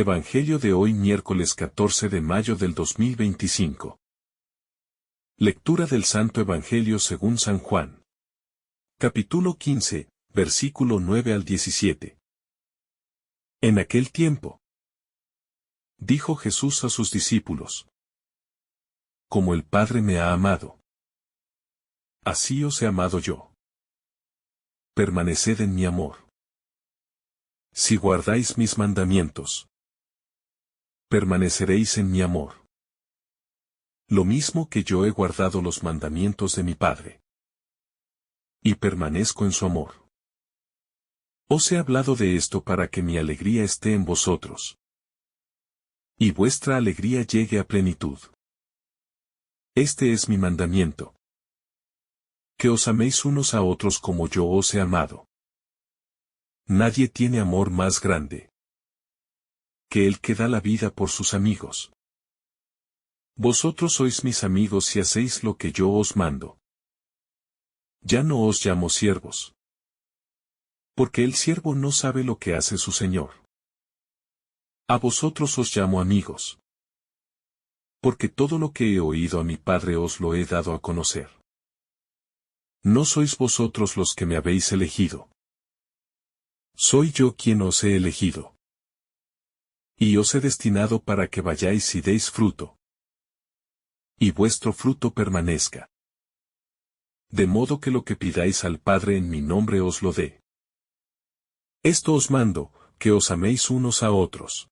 Evangelio de hoy miércoles 14 de mayo del 2025. Lectura del Santo Evangelio según San Juan. Capítulo 15, versículo 9 al 17. En aquel tiempo, dijo Jesús a sus discípulos: Como el Padre me ha amado, así os he amado yo. Permaneced en mi amor. Si guardáis mis mandamientos, permaneceréis en mi amor. Lo mismo que yo he guardado los mandamientos de mi Padre. Y permanezco en su amor. Os he hablado de esto para que mi alegría esté en vosotros. Y vuestra alegría llegue a plenitud. Este es mi mandamiento: que os améis unos a otros como yo os he amado. Nadie tiene amor más grande que el que da la vida por sus amigos. Vosotros sois mis amigos si hacéis lo que yo os mando. Ya no os llamo siervos, porque el siervo no sabe lo que hace su señor. A vosotros os llamo amigos, porque todo lo que he oído a mi Padre os lo he dado a conocer. No sois vosotros los que me habéis elegido. Soy yo quien os he elegido. Y os he destinado para que vayáis y deis fruto. Y vuestro fruto permanezca. De modo que lo que pidáis al Padre en mi nombre os lo dé. Esto os mando, que os améis unos a otros.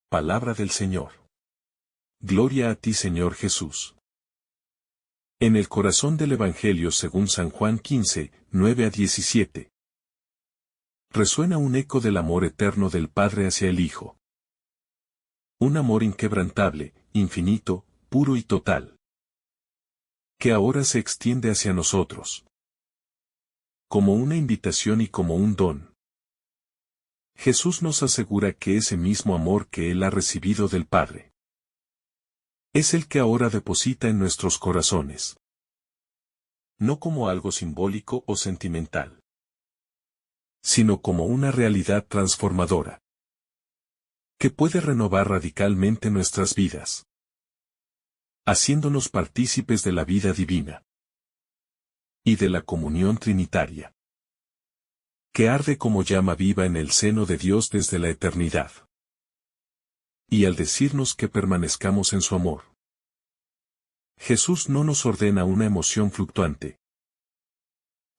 Palabra del Señor. Gloria a ti, Señor Jesús. En el corazón del Evangelio según San Juan 15, 9 a 17. Resuena un eco del amor eterno del Padre hacia el Hijo. Un amor inquebrantable, infinito, puro y total, que ahora se extiende hacia nosotros, como una invitación y como un don. Jesús nos asegura que ese mismo amor que Él ha recibido del Padre es el que ahora deposita en nuestros corazones, no como algo simbólico o sentimental, sino como una realidad transformadora, que puede renovar radicalmente nuestras vidas, haciéndonos partícipes de la vida divina y de la comunión trinitaria, que arde como llama viva en el seno de Dios desde la eternidad. Y al decirnos que permanezcamos en su amor, Jesús no nos ordena una emoción fluctuante,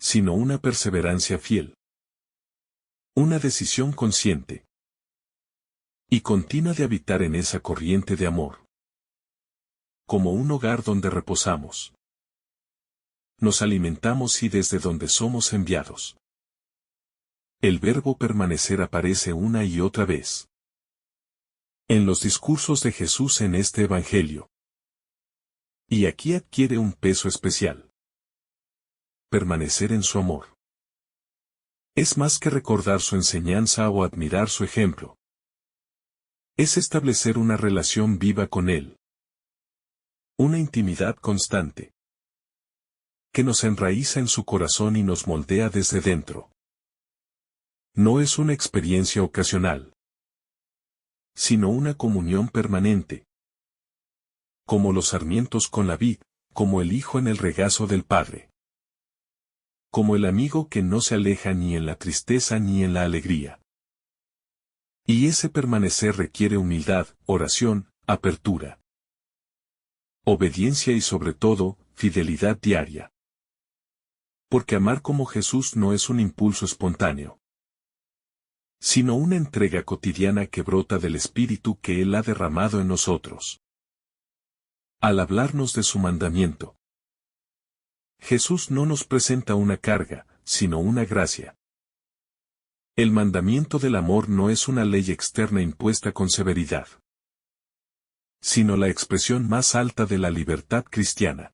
sino una perseverancia fiel, una decisión consciente y continua de habitar en esa corriente de amor, como un hogar donde reposamos, nos alimentamos y desde donde somos enviados. El verbo permanecer aparece una y otra vez en los discursos de Jesús en este Evangelio. Y aquí adquiere un peso especial. Permanecer en su amor es más que recordar su enseñanza o admirar su ejemplo. Es establecer una relación viva con Él. Una intimidad constante, que nos enraiza en su corazón y nos moldea desde dentro. No es una experiencia ocasional, sino una comunión permanente. Como los sarmientos con la vid, como el hijo en el regazo del Padre. Como el amigo que no se aleja ni en la tristeza ni en la alegría. Y ese permanecer requiere humildad, oración, apertura, obediencia y sobre todo, fidelidad diaria. Porque amar como Jesús no es un impulso espontáneo, sino una entrega cotidiana que brota del Espíritu que Él ha derramado en nosotros. Al hablarnos de su mandamiento, Jesús no nos presenta una carga, sino una gracia. El mandamiento del amor no es una ley externa impuesta con severidad, sino la expresión más alta de la libertad cristiana.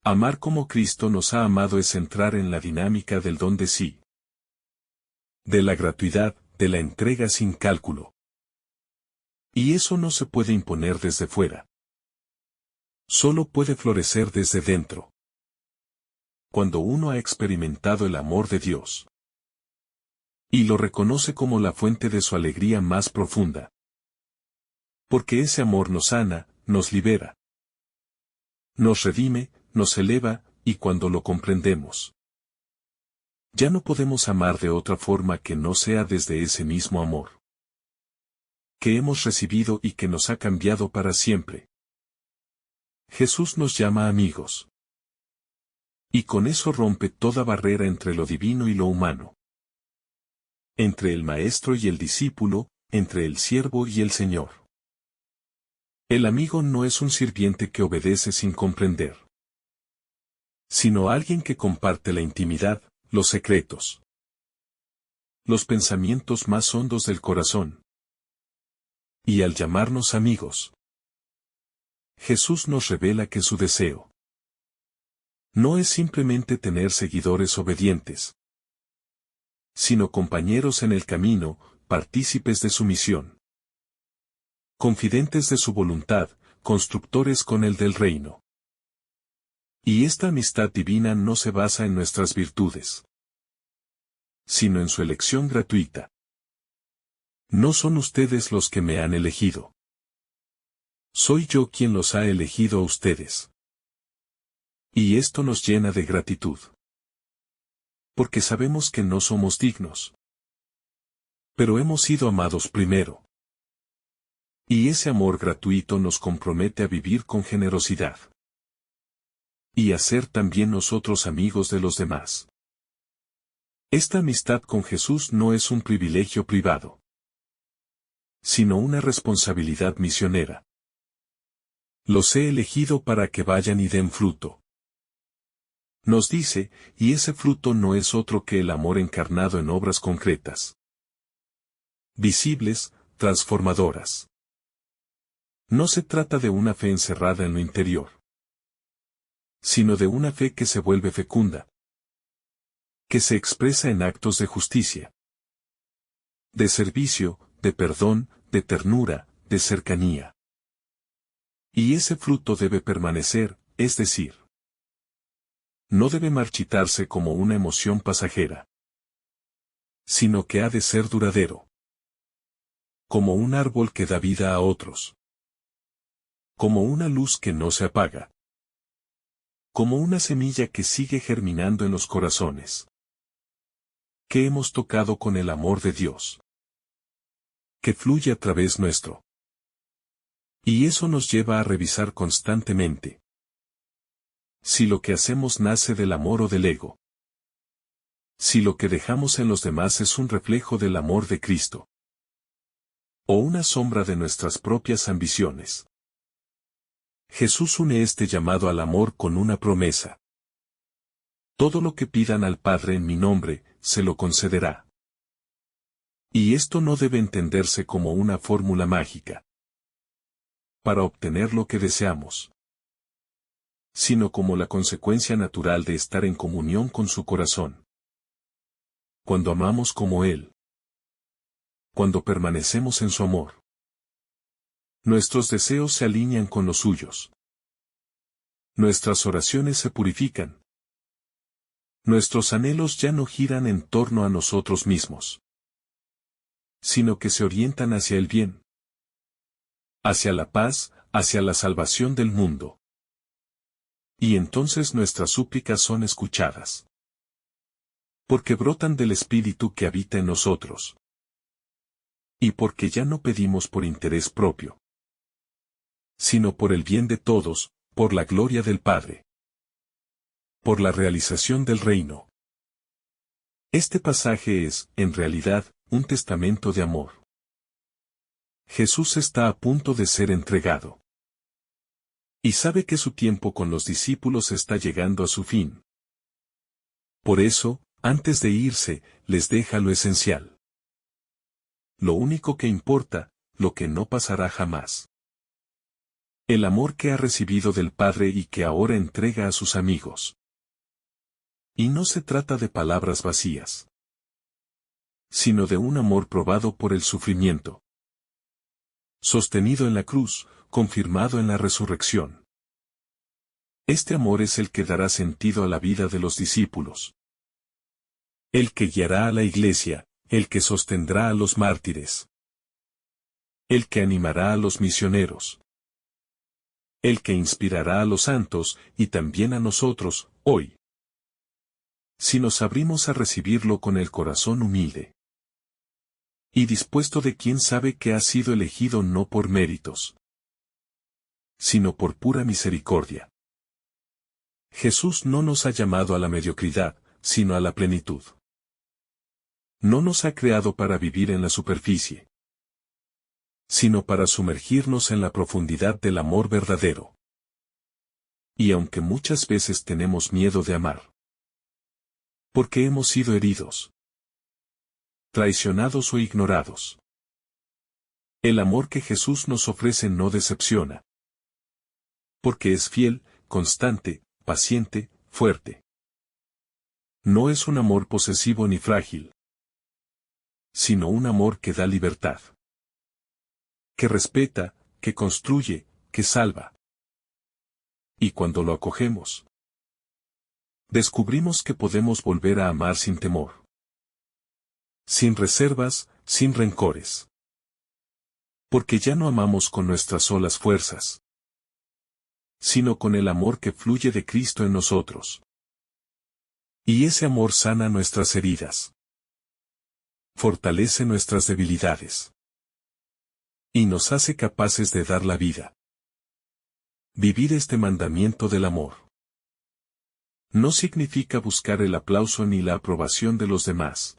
Amar como Cristo nos ha amado es entrar en la dinámica del don de sí, de la gratuidad, de la entrega sin cálculo. Y eso no se puede imponer desde fuera. Solo puede florecer desde dentro. Cuando uno ha experimentado el amor de Dios. Y lo reconoce como la fuente de su alegría más profunda. Porque ese amor nos sana, nos libera, nos redime, nos eleva, y cuando lo comprendemos, ya no podemos amar de otra forma que no sea desde ese mismo amor que hemos recibido y que nos ha cambiado para siempre. Jesús nos llama amigos. Y con eso rompe toda barrera entre lo divino y lo humano. Entre el maestro y el discípulo, entre el siervo y el Señor. El amigo no es un sirviente que obedece sin comprender, sino alguien que comparte la intimidad, los secretos, los pensamientos más hondos del corazón. Y al llamarnos amigos, Jesús nos revela que su deseo no es simplemente tener seguidores obedientes, sino compañeros en el camino, partícipes de su misión, confidentes de su voluntad, constructores con el del reino. Y esta amistad divina no se basa en nuestras virtudes, sino en su elección gratuita. No son ustedes los que me han elegido. Soy yo quien los ha elegido a ustedes. Y esto nos llena de gratitud. Porque sabemos que no somos dignos. Pero hemos sido amados primero. Y ese amor gratuito nos compromete a vivir con generosidad. Y a ser también nosotros amigos de los demás. Esta amistad con Jesús no es un privilegio privado, sino una responsabilidad misionera. Los he elegido para que vayan y den fruto. Nos dice, y ese fruto no es otro que el amor encarnado en obras concretas, visibles, transformadoras. No se trata de una fe encerrada en lo interior, sino de una fe que se vuelve fecunda, que se expresa en actos de justicia, de servicio, de perdón, de ternura, de cercanía. Y ese fruto debe permanecer, es decir, no debe marchitarse como una emoción pasajera, sino que ha de ser duradero, como un árbol que da vida a otros, como una luz que no se apaga, como una semilla que sigue germinando en los corazones, que hemos tocado con el amor de Dios, que fluye a través nuestro. Y eso nos lleva a revisar constantemente si lo que hacemos nace del amor o del ego, si lo que dejamos en los demás es un reflejo del amor de Cristo, o una sombra de nuestras propias ambiciones. Jesús une este llamado al amor con una promesa. Todo lo que pidan al Padre en mi nombre, se lo concederá. Y esto no debe entenderse como una fórmula mágica para obtener lo que deseamos, sino como la consecuencia natural de estar en comunión con su corazón. Cuando amamos como Él, cuando permanecemos en su amor, nuestros deseos se alinean con los suyos. Nuestras oraciones se purifican. Nuestros anhelos ya no giran en torno a nosotros mismos, sino que se orientan hacia el bien, hacia la paz, hacia la salvación del mundo. Y entonces nuestras súplicas son escuchadas, porque brotan del Espíritu que habita en nosotros. Y porque ya no pedimos por interés propio, sino por el bien de todos, por la gloria del Padre, por la realización del reino. Este pasaje es, en realidad, un testamento de amor. Jesús está a punto de ser entregado. Y sabe que su tiempo con los discípulos está llegando a su fin. Por eso, antes de irse, les deja lo esencial. Lo único que importa, lo que no pasará jamás. El amor que ha recibido del Padre y que ahora entrega a sus amigos. Y no se trata de palabras vacías, sino de un amor probado por el sufrimiento, sostenido en la cruz, confirmado en la resurrección. Este amor es el que dará sentido a la vida de los discípulos, el que guiará a la Iglesia, el que sostendrá a los mártires, el que animará a los misioneros, el que inspirará a los santos y también a nosotros, hoy. Si nos abrimos a recibirlo con el corazón humilde y dispuesto de quien sabe que ha sido elegido no por méritos, sino por pura misericordia. Jesús no nos ha llamado a la mediocridad, sino a la plenitud. No nos ha creado para vivir en la superficie, sino para sumergirnos en la profundidad del amor verdadero. Y aunque muchas veces tenemos miedo de amar, porque hemos sido heridos, traicionados o ignorados, el amor que Jesús nos ofrece no decepciona, porque es fiel, constante, paciente, fuerte. No es un amor posesivo ni frágil, sino un amor que da libertad, que respeta, que construye, que salva. Y cuando lo acogemos, descubrimos que podemos volver a amar sin temor, sin reservas, sin rencores. Porque ya no amamos con nuestras solas fuerzas, sino con el amor que fluye de Cristo en nosotros. Y ese amor sana nuestras heridas, fortalece nuestras debilidades y nos hace capaces de dar la vida. Vivir este mandamiento del amor no significa buscar el aplauso ni la aprobación de los demás,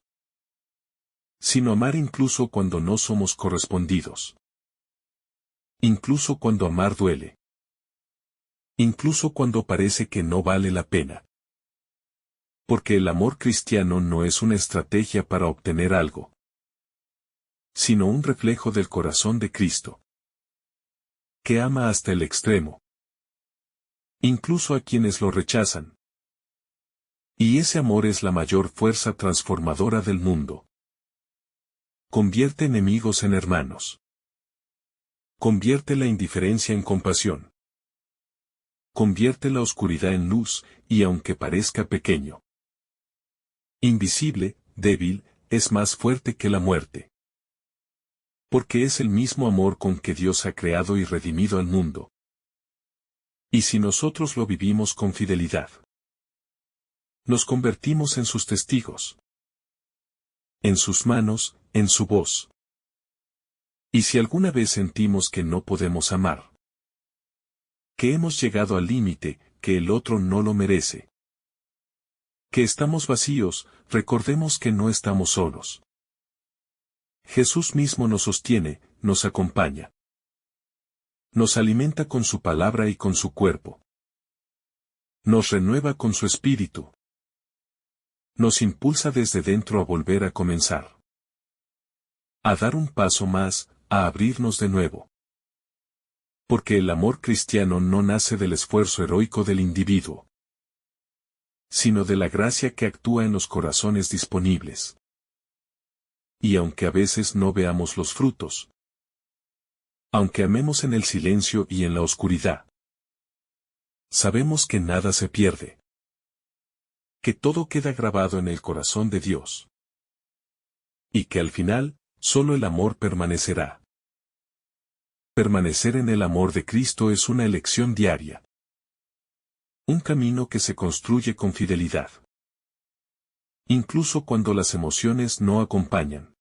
sino amar incluso cuando no somos correspondidos, incluso cuando amar duele, incluso cuando parece que no vale la pena. Porque el amor cristiano no es una estrategia para obtener algo, sino un reflejo del corazón de Cristo, que ama hasta el extremo, incluso a quienes lo rechazan. Y ese amor es la mayor fuerza transformadora del mundo. Convierte enemigos en hermanos. Convierte la indiferencia en compasión. Convierte la oscuridad en luz, y aunque parezca pequeño, invisible, débil, es más fuerte que la muerte. Porque es el mismo amor con que Dios ha creado y redimido al mundo. Y si nosotros lo vivimos con fidelidad, nos convertimos en sus testigos, en sus manos, en su voz. Y si alguna vez sentimos que no podemos amar, que hemos llegado al límite, que el otro no lo merece, que estamos vacíos, recordemos que no estamos solos. Jesús mismo nos sostiene, nos acompaña. Nos alimenta con su palabra y con su cuerpo. Nos renueva con su espíritu. Nos impulsa desde dentro a volver a comenzar. A dar un paso más, a abrirnos de nuevo. Porque el amor cristiano no nace del esfuerzo heroico del individuo, sino de la gracia que actúa en los corazones disponibles. Y aunque a veces no veamos los frutos, aunque amemos en el silencio y en la oscuridad, sabemos que nada se pierde, que todo queda grabado en el corazón de Dios, y que al final, solo el amor permanecerá. Permanecer en el amor de Cristo es una elección diaria. Un camino que se construye con fidelidad. Incluso cuando las emociones no acompañan.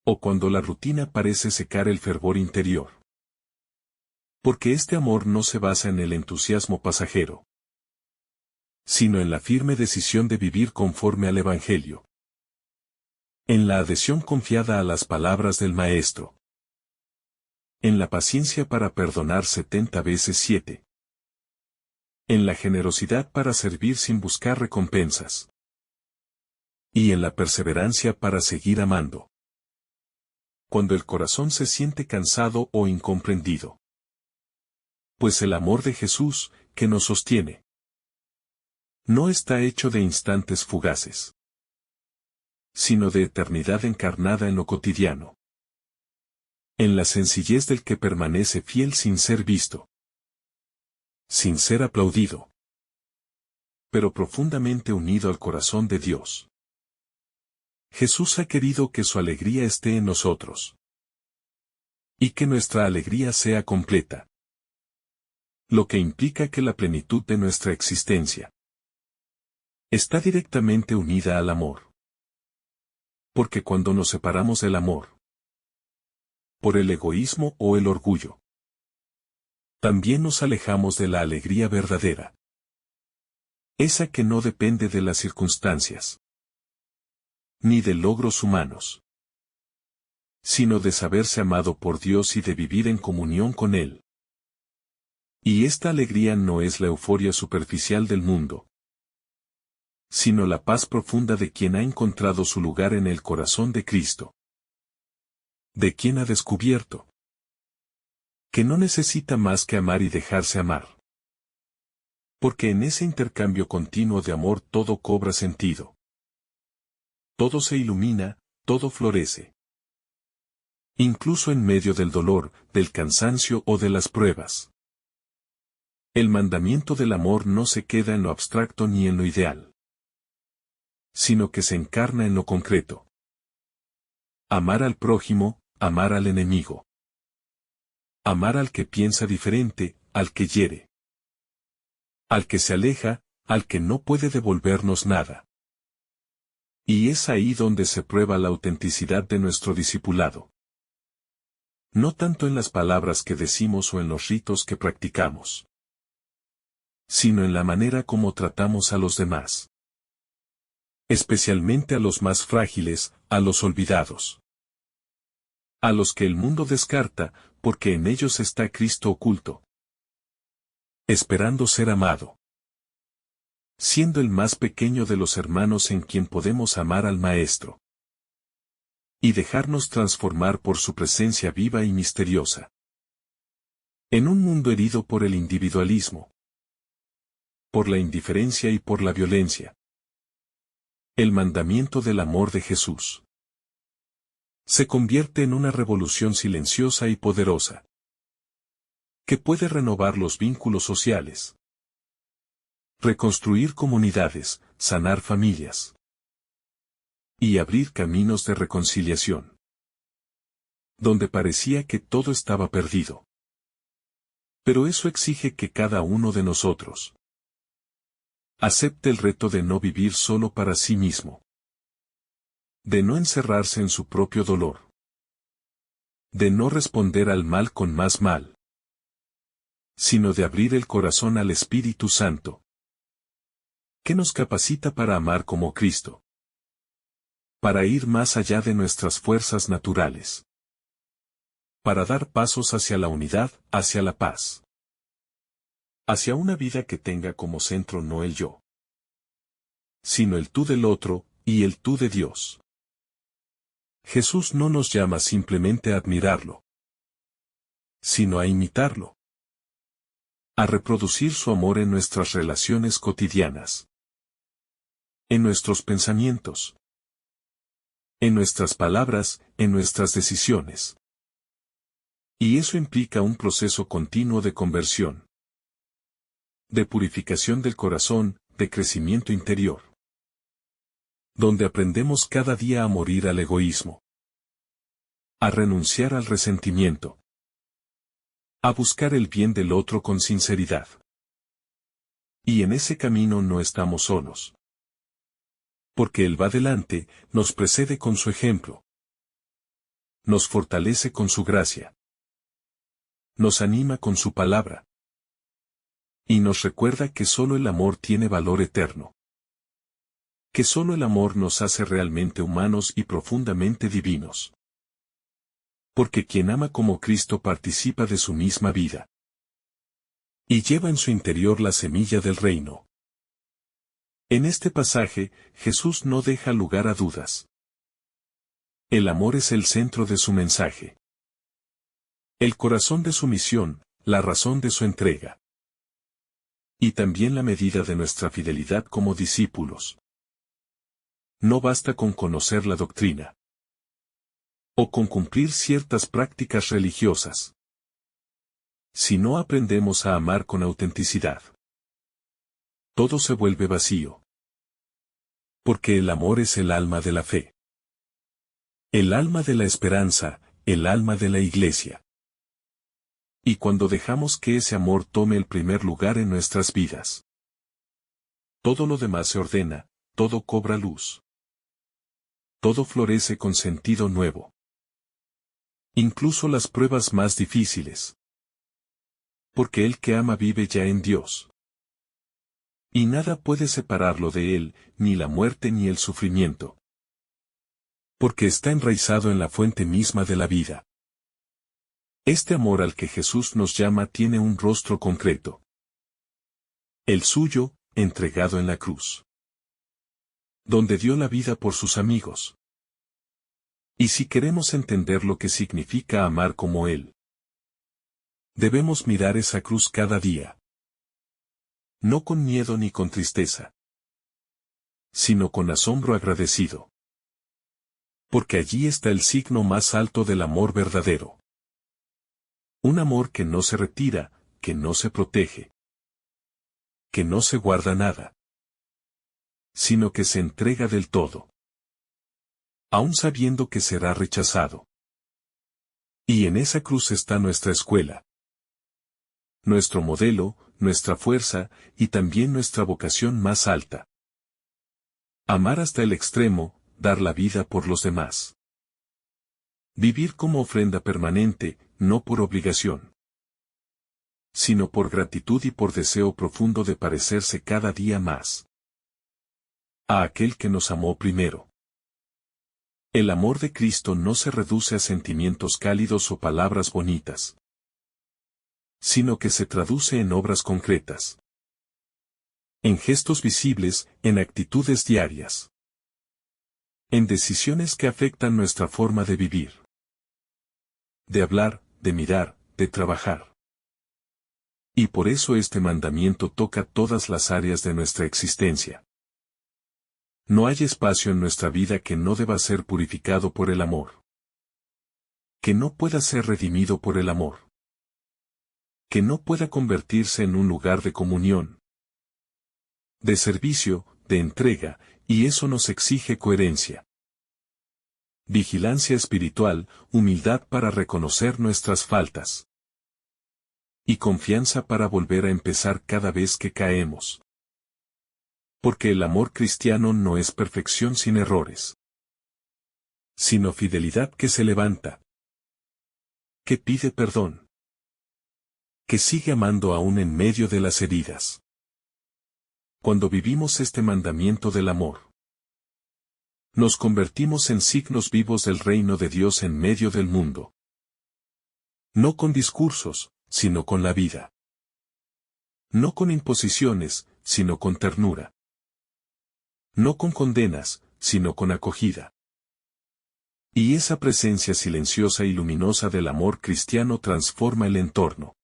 O cuando la rutina parece secar el fervor interior. Porque este amor no se basa en el entusiasmo pasajero, sino en la firme decisión de vivir conforme al Evangelio. En la adhesión confiada a las palabras del Maestro. En la paciencia para perdonar 70 veces 7. En la generosidad para servir sin buscar recompensas. Y en la perseverancia para seguir amando. Cuando el corazón se siente cansado o incomprendido. Pues el amor de Jesús, que nos sostiene, no está hecho de instantes fugaces, sino de eternidad encarnada en lo cotidiano. En la sencillez del que permanece fiel sin ser visto, sin ser aplaudido, pero profundamente unido al corazón de Dios. Jesús ha querido que su alegría esté en nosotros. Y que nuestra alegría sea completa. Lo que implica que la plenitud de nuestra existencia está directamente unida al amor. Porque cuando nos separamos del amor, por el egoísmo o el orgullo, también nos alejamos de la alegría verdadera. Esa que no depende de las circunstancias, ni de logros humanos, sino de saberse amado por Dios y de vivir en comunión con Él. Y esta alegría no es la euforia superficial del mundo, sino la paz profunda de quien ha encontrado su lugar en el corazón de Cristo. De quien ha descubierto que no necesita más que amar y dejarse amar. Porque en ese intercambio continuo de amor todo cobra sentido. Todo se ilumina, todo florece. Incluso en medio del dolor, del cansancio o de las pruebas. El mandamiento del amor no se queda en lo abstracto ni en lo ideal, sino que se encarna en lo concreto. Amar al prójimo, amar al enemigo. Amar al que piensa diferente, al que hiere. Al que se aleja, al que no puede devolvernos nada. Y es ahí donde se prueba la autenticidad de nuestro discipulado. No tanto en las palabras que decimos o en los ritos que practicamos, sino en la manera como tratamos a los demás. Especialmente a los más frágiles, a los olvidados. A los que el mundo descarta, porque en ellos está Cristo oculto. Esperando ser amado. Siendo el más pequeño de los hermanos en quien podemos amar al Maestro. Y dejarnos transformar por su presencia viva y misteriosa. En un mundo herido por el individualismo. Por la indiferencia y por la violencia. El mandamiento del amor de Jesús se convierte en una revolución silenciosa y poderosa, que puede renovar los vínculos sociales, reconstruir comunidades, sanar familias y abrir caminos de reconciliación, donde parecía que todo estaba perdido. Pero eso exige que cada uno de nosotros acepte el reto de no vivir solo para sí mismo. De no encerrarse en su propio dolor. De no responder al mal con más mal. Sino de abrir el corazón al Espíritu Santo. Que nos capacita para amar como Cristo. Para ir más allá de nuestras fuerzas naturales. Para dar pasos hacia la unidad, hacia la paz. Hacia una vida que tenga como centro no el yo, sino el tú del otro, y el tú de Dios. Jesús no nos llama simplemente a admirarlo, sino a imitarlo. A reproducir su amor en nuestras relaciones cotidianas. En nuestros pensamientos. En nuestras palabras, en nuestras decisiones. Y eso implica un proceso continuo de conversión. De purificación del corazón, de crecimiento interior. Donde aprendemos cada día a morir al egoísmo. A renunciar al resentimiento. A buscar el bien del otro con sinceridad. Y en ese camino no estamos solos. Porque Él va delante, nos precede con su ejemplo. Nos fortalece con su gracia. Nos anima con su palabra. Y nos recuerda que solo el amor tiene valor eterno. Que solo el amor nos hace realmente humanos y profundamente divinos. Porque quien ama como Cristo participa de su misma vida. Y lleva en su interior la semilla del reino. En este pasaje, Jesús no deja lugar a dudas. El amor es el centro de su mensaje. El corazón de su misión, la razón de su entrega. Y también la medida de nuestra fidelidad como discípulos. No basta con conocer la doctrina. O con cumplir ciertas prácticas religiosas. Si no aprendemos a amar con autenticidad, todo se vuelve vacío. Porque el amor es el alma de la fe. El alma de la esperanza, el alma de la iglesia. Y cuando dejamos que ese amor tome el primer lugar en nuestras vidas, todo lo demás se ordena, todo cobra luz. Todo florece con sentido nuevo. Incluso las pruebas más difíciles. Porque el que ama vive ya en Dios. Y nada puede separarlo de él, ni la muerte ni el sufrimiento. Porque está enraizado en la fuente misma de la vida. Este amor al que Jesús nos llama tiene un rostro concreto. El suyo, entregado en la cruz. Donde dio la vida por sus amigos. Y si queremos entender lo que significa amar como Él, debemos mirar esa cruz cada día. No con miedo ni con tristeza, sino con asombro agradecido. Porque allí está el signo más alto del amor verdadero. Un amor que no se retira, que no se protege, que no se guarda nada, sino que se entrega del todo. Aun sabiendo que será rechazado. Y en esa cruz está nuestra escuela. Nuestro modelo, nuestra fuerza, y también nuestra vocación más alta. Amar hasta el extremo, dar la vida por los demás. Vivir como ofrenda permanente, no por obligación, sino por gratitud y por deseo profundo de parecerse cada día más a aquel que nos amó primero. El amor de Cristo no se reduce a sentimientos cálidos o palabras bonitas, sino que se traduce en obras concretas, en gestos visibles, en actitudes diarias, en decisiones que afectan nuestra forma de vivir, de hablar, de mirar, de trabajar. Y por eso este mandamiento toca todas las áreas de nuestra existencia. No hay espacio en nuestra vida que no deba ser purificado por el amor. Que no pueda ser redimido por el amor. Que no pueda convertirse en un lugar de comunión, de servicio, de entrega, y eso nos exige coherencia. Vigilancia espiritual, humildad para reconocer nuestras faltas. Y confianza para volver a empezar cada vez que caemos. Porque el amor cristiano no es perfección sin errores, sino fidelidad que se levanta, que pide perdón, que sigue amando aún en medio de las heridas. Cuando vivimos este mandamiento del amor, nos convertimos en signos vivos del reino de Dios en medio del mundo. No con discursos, sino con la vida. No con imposiciones, sino con ternura. No con condenas, sino con acogida. Y esa presencia silenciosa y luminosa del amor cristiano transforma el entorno.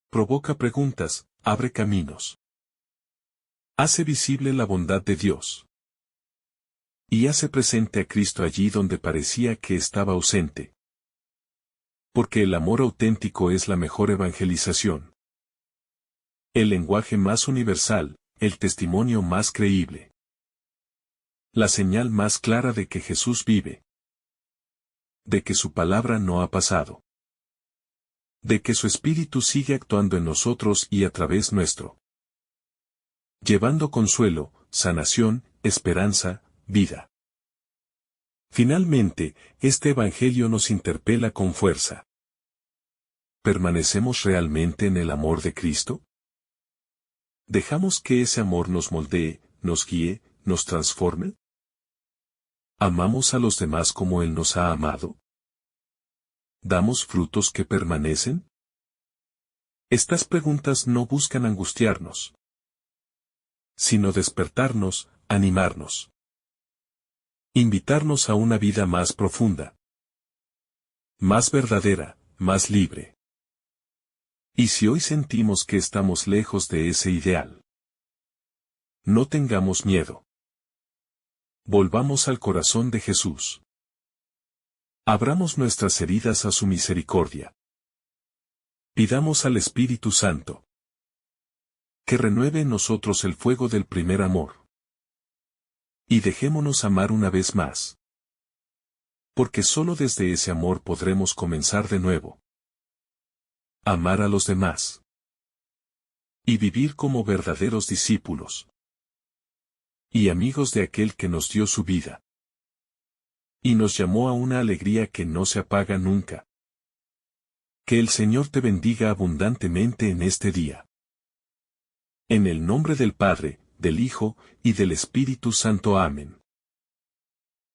Provoca preguntas, abre caminos. Hace visible la bondad de Dios. Y hace presente a Cristo allí donde parecía que estaba ausente. Porque el amor auténtico es la mejor evangelización. El lenguaje más universal, el testimonio más creíble. La señal más clara de que Jesús vive. De que su palabra no ha pasado. De que su Espíritu sigue actuando en nosotros y a través nuestro. Llevando consuelo, sanación, esperanza, vida. Finalmente, este Evangelio nos interpela con fuerza. ¿Permanecemos realmente en el amor de Cristo? ¿Dejamos que ese amor nos moldee, nos guíe, nos transforme? ¿Amamos a los demás como Él nos ha amado? ¿Damos frutos que permanecen? Estas preguntas no buscan angustiarnos, sino despertarnos, animarnos. Invitarnos a una vida más profunda, más verdadera, más libre. Y si hoy sentimos que estamos lejos de ese ideal, no tengamos miedo. Volvamos al corazón de Jesús. Abramos nuestras heridas a su misericordia. Pidamos al Espíritu Santo que renueve en nosotros el fuego del primer amor. Y dejémonos amar una vez más. Porque solo desde ese amor podremos comenzar de nuevo. Amar a los demás. Y vivir como verdaderos discípulos. Y amigos de aquel que nos dio su vida. Y nos llamó a una alegría que no se apaga nunca. Que el Señor te bendiga abundantemente en este día. En el nombre del Padre, del Hijo, y del Espíritu Santo. Amén.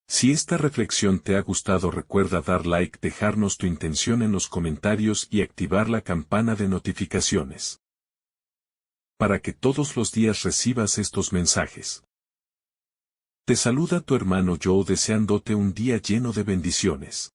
Si esta reflexión te ha gustado, recuerda dar like, dejarnos tu intención en los comentarios y activar la campana de notificaciones. Para que todos los días recibas estos mensajes. Te saluda tu hermano Joe deseándote un día lleno de bendiciones.